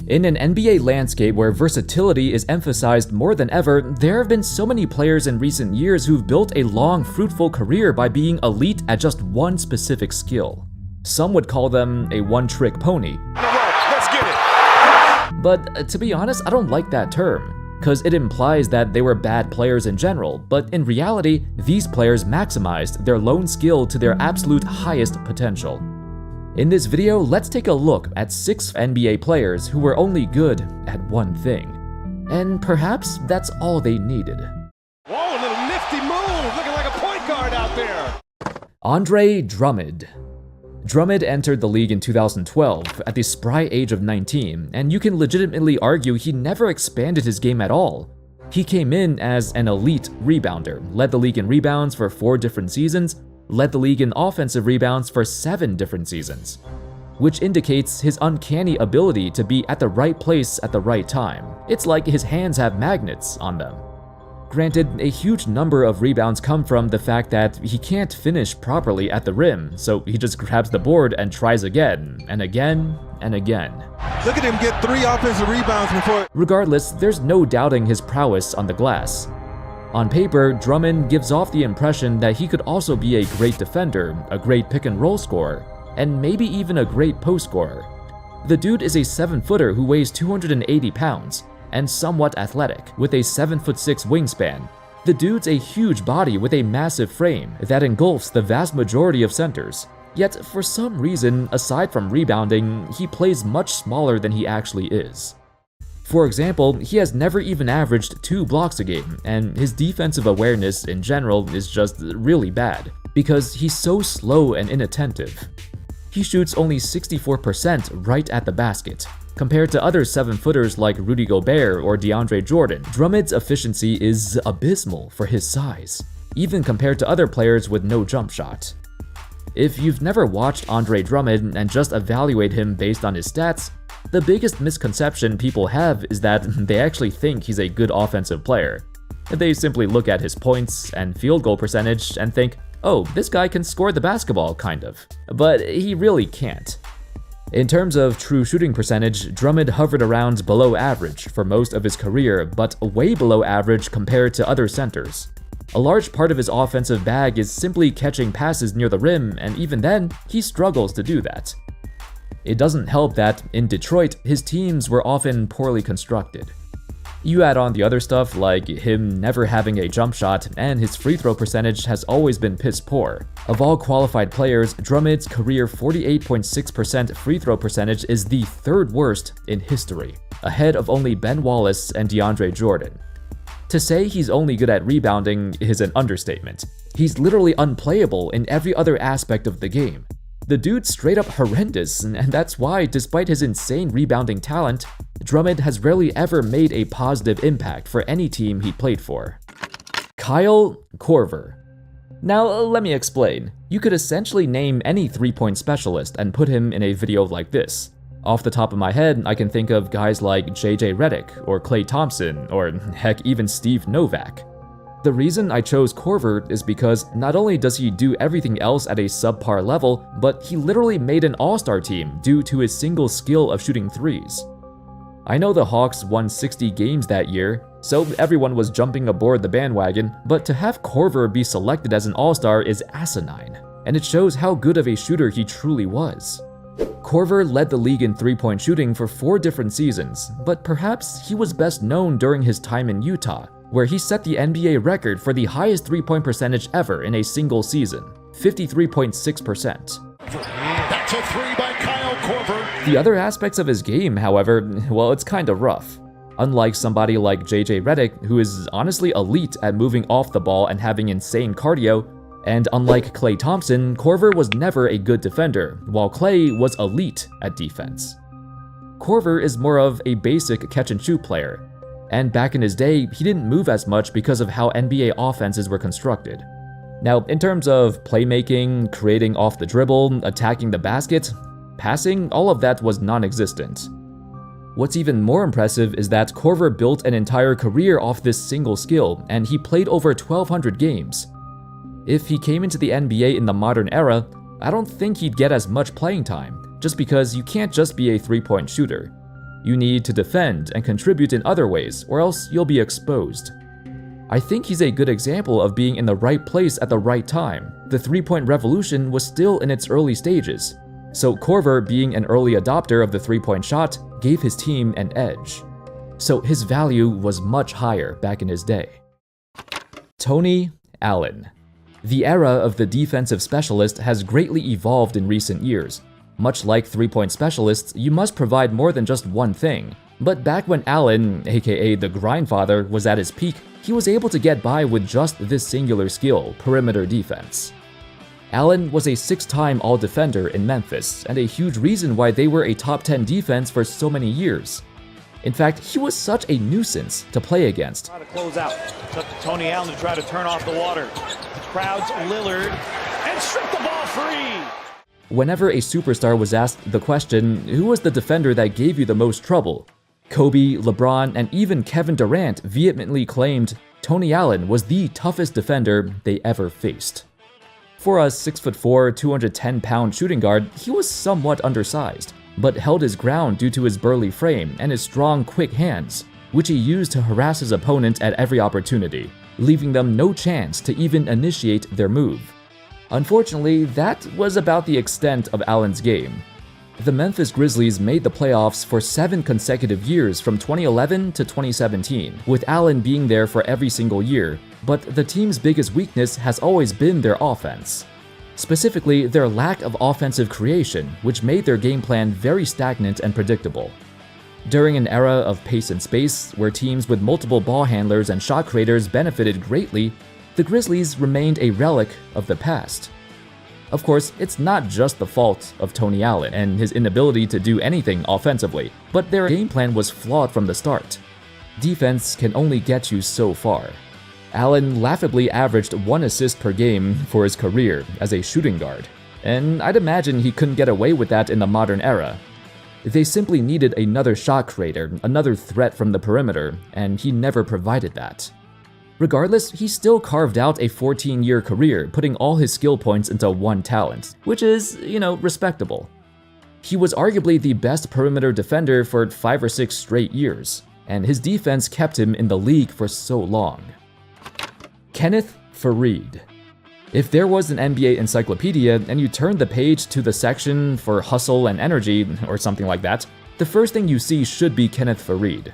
In an NBA landscape where versatility is emphasized more than ever, there have been so many players in recent years who've built a long, fruitful career by being elite at just one specific skill. Some would call them a one-trick pony. Let's get it. But to be honest, I don't like that term, because it implies that they were bad players in general, but in reality, these players maximized their lone skill to their absolute highest potential. In this video, let's take a look at 6 NBA players who were only good at one thing. And perhaps that's all they needed. Whoa, a little nifty move, looking like a point guard out there. Andre Drummond. Drummond entered the league in 2012 at the spry age of 19, and you can legitimately argue he never expanded his game at all. He came in as an elite rebounder, led the league in rebounds for 4 different seasons, led the league in offensive rebounds for 7 different seasons, which indicates his uncanny ability to be at the right place at the right time. It's like his hands have magnets on them. Granted, a huge number of rebounds come from the fact that he can't finish properly at the rim, so he just grabs the board and tries again, and again, and again. Look at him get 3 offensive rebounds before. Regardless, there's no doubting his prowess on the glass. On paper, Drummond gives off the impression that he could also be a great defender, a great pick-and-roll scorer, and maybe even a great post scorer. The dude is a 7-footer who weighs 280 pounds, and somewhat athletic, with a 7'6" wingspan. The dude's a huge body with a massive frame that engulfs the vast majority of centers. Yet, for some reason, aside from rebounding, he plays much smaller than he actually is. For example, he has never even averaged 2 blocks a game, and his defensive awareness in general is just really bad, because he's so slow and inattentive. He shoots only 64% right at the basket. Compared to other 7-footers like Rudy Gobert or DeAndre Jordan, Drummond's efficiency is abysmal for his size, even compared to other players with no jump shot. If you've never watched Andre Drummond and just evaluate him based on his stats, the biggest misconception people have is that they actually think he's a good offensive player. They simply look at his points and field goal percentage and think, oh, this guy can score the basketball, kind of. But he really can't. In terms of true shooting percentage, Drummond hovered around below average for most of his career, but way below average compared to other centers. A large part of his offensive bag is simply catching passes near the rim, and even then, he struggles to do that. It doesn't help that, in Detroit, his teams were often poorly constructed. You add on the other stuff like him never having a jump shot, and his free throw percentage has always been piss poor. Of all qualified players, Drummond's career 48.6% free throw percentage is the 3rd worst in history, ahead of only Ben Wallace and DeAndre Jordan. To say he's only good at rebounding is an understatement. He's literally unplayable in every other aspect of the game. The dude's straight up horrendous, and that's why, despite his insane rebounding talent, Drummond has rarely ever made a positive impact for any team he played for. Kyle Korver. Now, let me explain. You could essentially name any 3-point specialist and put him in a video like this. Off the top of my head, I can think of guys like JJ Redick, or Klay Thompson, or heck, even Steve Novak. The reason I chose Korver is because not only does he do everything else at a subpar level, but he literally made an all-star team due to his single skill of shooting threes. I know the Hawks won 60 games that year, so everyone was jumping aboard the bandwagon, but to have Korver be selected as an all-star is asinine, and it shows how good of a shooter he truly was. Korver led the league in 3-point shooting for 4 different seasons, but perhaps he was best known during his time in Utah, where he set the NBA record for the highest 3-point percentage ever in a single season, 53.6%. That's a 3 by Kyle Korver. The other aspects of his game, however, well, it's kinda rough. Unlike somebody like JJ Redick, who is honestly elite at moving off the ball and having insane cardio, and unlike Klay Thompson, Korver was never a good defender, while Klay was elite at defense. Korver is more of a basic catch-and-shoot player, and back in his day, he didn't move as much because of how NBA offenses were constructed. Now, in terms of playmaking, creating off the dribble, attacking the basket, passing, all of that was non-existent. What's even more impressive is that Korver built an entire career off this single skill, and he played over 1,200 games. If he came into the NBA in the modern era, I don't think he'd get as much playing time, just because you can't just be a three-point shooter. You need to defend and contribute in other ways, or else you'll be exposed. I think he's a good example of being in the right place at the right time. The three-point revolution was still in its early stages, so Korver, being an early adopter of the three-point shot, gave his team an edge. So his value was much higher back in his day. Tony Allen. The era of the defensive specialist has greatly evolved in recent years. Much like three-point specialists, you must provide more than just one thing. But back when Allen, aka the Grindfather, was at his peak, he was able to get by with just this singular skill, perimeter defense. Allen was a 6-time All-Defender in Memphis, and a huge reason why they were a top 10 defense for so many years. In fact, he was such a nuisance to play against. Try to close out. It's up to Tony Allen to try to turn off the water. Crowds Lillard and strip the ball free. Whenever a superstar was asked the question, who was the defender that gave you the most trouble? Kobe, LeBron, and even Kevin Durant vehemently claimed Tony Allen was the toughest defender they ever faced. For a 6'4", 210-pound shooting guard, he was somewhat undersized, but held his ground due to his burly frame and his strong, quick hands, which he used to harass his opponent at every opportunity, leaving them no chance to even initiate their move. Unfortunately, that was about the extent of Allen's game. The Memphis Grizzlies made the playoffs for 7 consecutive years from 2011 to 2017, with Allen being there for every single year, but the team's biggest weakness has always been their offense. Specifically, their lack of offensive creation, which made their game plan very stagnant and predictable. During an era of pace and space, where teams with multiple ball handlers and shot creators benefited greatly, the Grizzlies remained a relic of the past. Of course, it's not just the fault of Tony Allen and his inability to do anything offensively, but their game plan was flawed from the start. Defense can only get you so far. Allen laughably averaged 1 assist per game for his career as a shooting guard, and I'd imagine he couldn't get away with that in the modern era. They simply needed another shot creator, another threat from the perimeter, and he never provided that. Regardless, he still carved out a 14-year career, putting all his skill points into one talent, which is, respectable. He was arguably the best perimeter defender for 5 or 6 straight years, and his defense kept him in the league for so long. Kenneth Faried. If there was an NBA encyclopedia and you turned the page to the section for hustle and energy, or something like that, the first thing you see should be Kenneth Faried.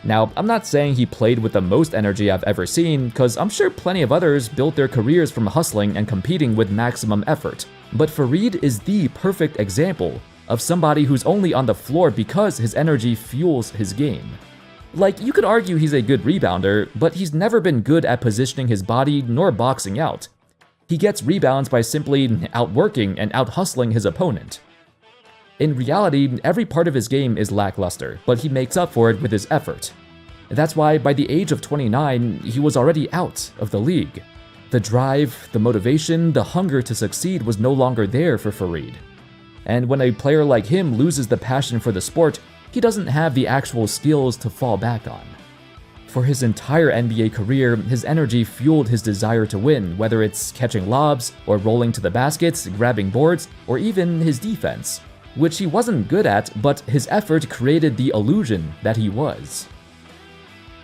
Now, I'm not saying he played with the most energy I've ever seen, because I'm sure plenty of others built their careers from hustling and competing with maximum effort, but Faried is the perfect example of somebody who's only on the floor because his energy fuels his game. Like, you could argue he's a good rebounder, but he's never been good at positioning his body nor boxing out. He gets rebounds by simply outworking and out-hustling his opponent. In reality, every part of his game is lackluster, but he makes up for it with his effort. That's why by the age of 29, he was already out of the league. The drive, the motivation, the hunger to succeed was no longer there for Faried. And when a player like him loses the passion for the sport, he doesn't have the actual skills to fall back on. For his entire NBA career, his energy fueled his desire to win, whether it's catching lobs, or rolling to the baskets, grabbing boards, or even his defense, which he wasn't good at, but his effort created the illusion that he was.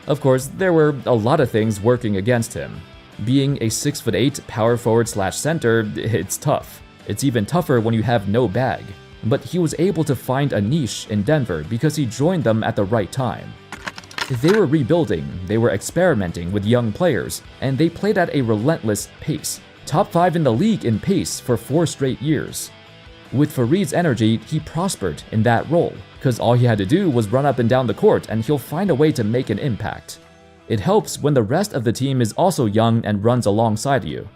Of course, there were a lot of things working against him. Being a 6'8" power forward/center, it's tough. It's even tougher when you have no bag. But he was able to find a niche in Denver because he joined them at the right time. They were rebuilding, they were experimenting with young players, and they played at a relentless pace, top 5 in the league in pace for 4 straight years. With Faried's energy, he prospered in that role, because all he had to do was run up and down the court and he'll find a way to make an impact. It helps when the rest of the team is also young and runs alongside you.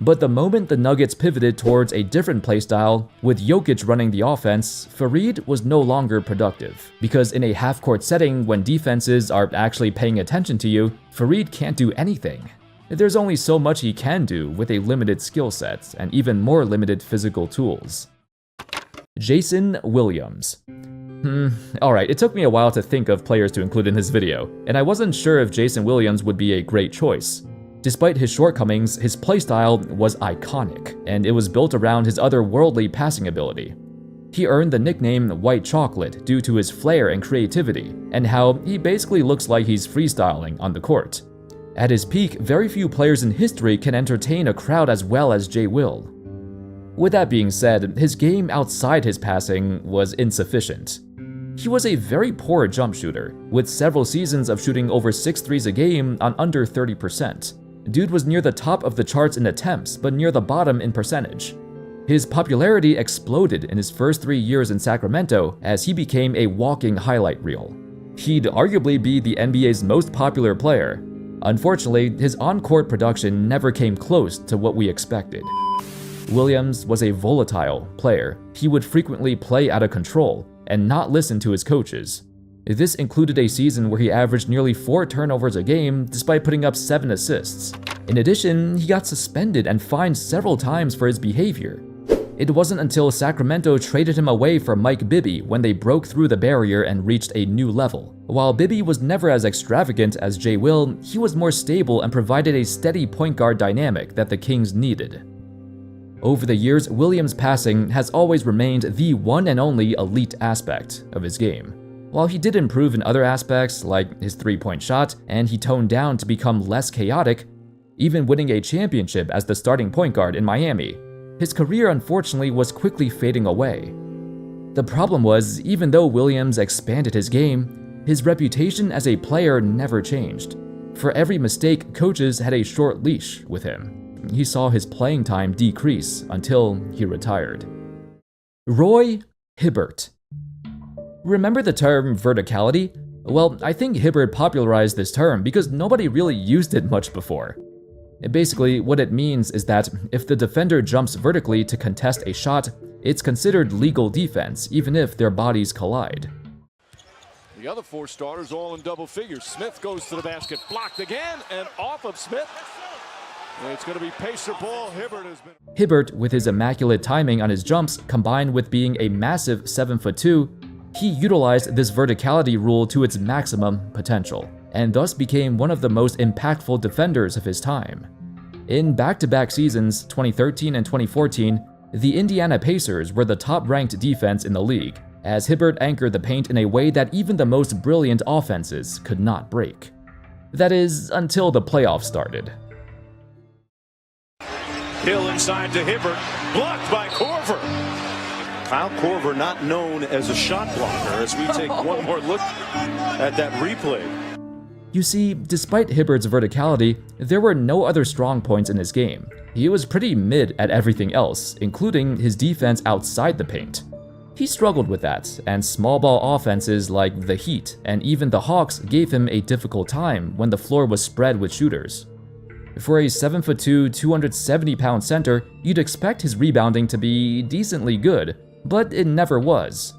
But the moment the Nuggets pivoted towards a different playstyle, with Jokic running the offense, Faried was no longer productive. Because in a half-court setting, when defenses are actually paying attention to you, Faried can't do anything. There's only so much he can do with a limited skill set and even more limited physical tools. Jason Williams. Alright, it took me a while to think of players to include in this video, and I wasn't sure if Jason Williams would be a great choice. Despite his shortcomings, his playstyle was iconic, and it was built around his otherworldly passing ability. He earned the nickname White Chocolate due to his flair and creativity, and how he basically looks like he's freestyling on the court. At his peak, very few players in history can entertain a crowd as well as Jay Will. With that being said, his game outside his passing was insufficient. He was a very poor jump shooter, with several seasons of shooting over 6 threes a game on under 30%. Dude was near the top of the charts in attempts, but near the bottom in percentage. His popularity exploded in his first 3 years in Sacramento as he became a walking highlight reel. He'd arguably be the NBA's most popular player. Unfortunately, his on-court production never came close to what we expected. Williams was a volatile player. He would frequently play out of control and not listen to his coaches. This included a season where he averaged nearly 4 turnovers a game despite putting up 7 assists. In addition, he got suspended and fined several times for his behavior. It wasn't until Sacramento traded him away for Mike Bibby when they broke through the barrier and reached a new level. While Bibby was never as extravagant as Jay Will, he was more stable and provided a steady point guard dynamic that the Kings needed. Over the years, Williams' passing has always remained the one and only elite aspect of his game. While he did improve in other aspects like his three-point shot, and he toned down to become less chaotic, even winning a championship as the starting point guard in Miami, his career unfortunately was quickly fading away. The problem was, even though Williams expanded his game, his reputation as a player never changed. For every mistake, coaches had a short leash with him. He saw his playing time decrease until he retired. Roy Hibbert. Remember the term verticality? Well, I think Hibbert popularized this term because nobody really used it much before. Basically, what it means is that if the defender jumps vertically to contest a shot, it's considered legal defense, even if their bodies collide. The other 4 starters all in double figures. Smith goes to the basket, blocked again, and off of Smith. It's going to be Pacer ball. Hibbert, with his immaculate timing on his jumps, combined with being a massive 7'2", he utilized this verticality rule to its maximum potential, and thus became one of the most impactful defenders of his time. In back-to-back seasons, 2013 and 2014, the Indiana Pacers were the top-ranked defense in the league, as Hibbert anchored the paint in a way that even the most brilliant offenses could not break. That is, until the playoffs started. Hill inside to Hibbert, blocked by Korver. Kyle Korver not known as a shot blocker as we take one more look at that replay. You see, despite Hibbert's verticality, there were no other strong points in his game. He was pretty mid at everything else, including his defense outside the paint. He struggled with that, and small ball offenses like the Heat and even the Hawks gave him a difficult time when the floor was spread with shooters. For a 7'2", 270-pound center, you'd expect his rebounding to be decently good, but it never was.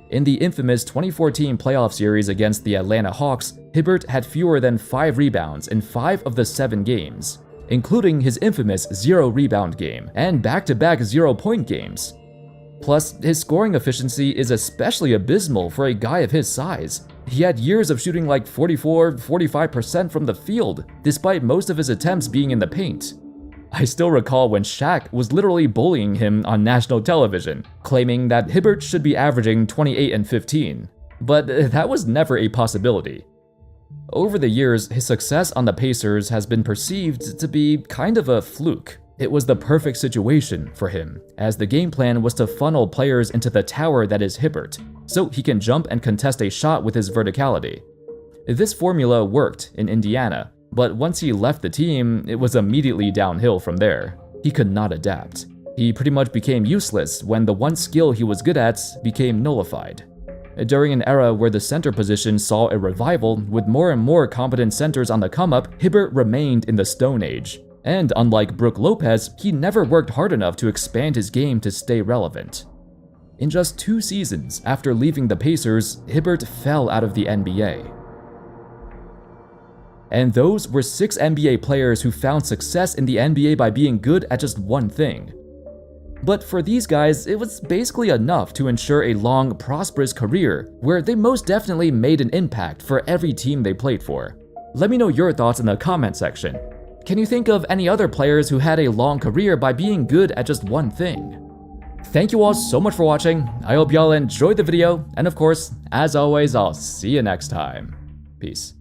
In the infamous 2014 playoff series against the Atlanta Hawks, Hibbert had fewer than 5 rebounds in 5 of the 7 games, including his infamous 0-rebound game and back-to-back 0-point games. Plus, his scoring efficiency is especially abysmal for a guy of his size. He had years of shooting like 44-45% from the field, despite most of his attempts being in the paint. I still recall when Shaq was literally bullying him on national television, claiming that Hibbert should be averaging 28 and 15, but that was never a possibility. Over the years, his success on the Pacers has been perceived to be kind of a fluke. It was the perfect situation for him, as the game plan was to funnel players into the tower that is Hibbert, so he can jump and contest a shot with his verticality. This formula worked in Indiana, but once he left the team, it was immediately downhill from there. He could not adapt. He pretty much became useless when the one skill he was good at became nullified. During an era where the center position saw a revival with more and more competent centers on the come-up, Hibbert remained in the Stone Age. And unlike Brook Lopez, he never worked hard enough to expand his game to stay relevant. In just 2 seasons after leaving the Pacers, Hibbert fell out of the NBA. And those were 6 NBA players who found success in the NBA by being good at just one thing. But for these guys, it was basically enough to ensure a long, prosperous career where they most definitely made an impact for every team they played for. Let me know your thoughts in the comment section. Can you think of any other players who had a long career by being good at just one thing? Thank you all so much for watching. I hope y'all enjoyed the video, and of course, as always, I'll see you next time. Peace.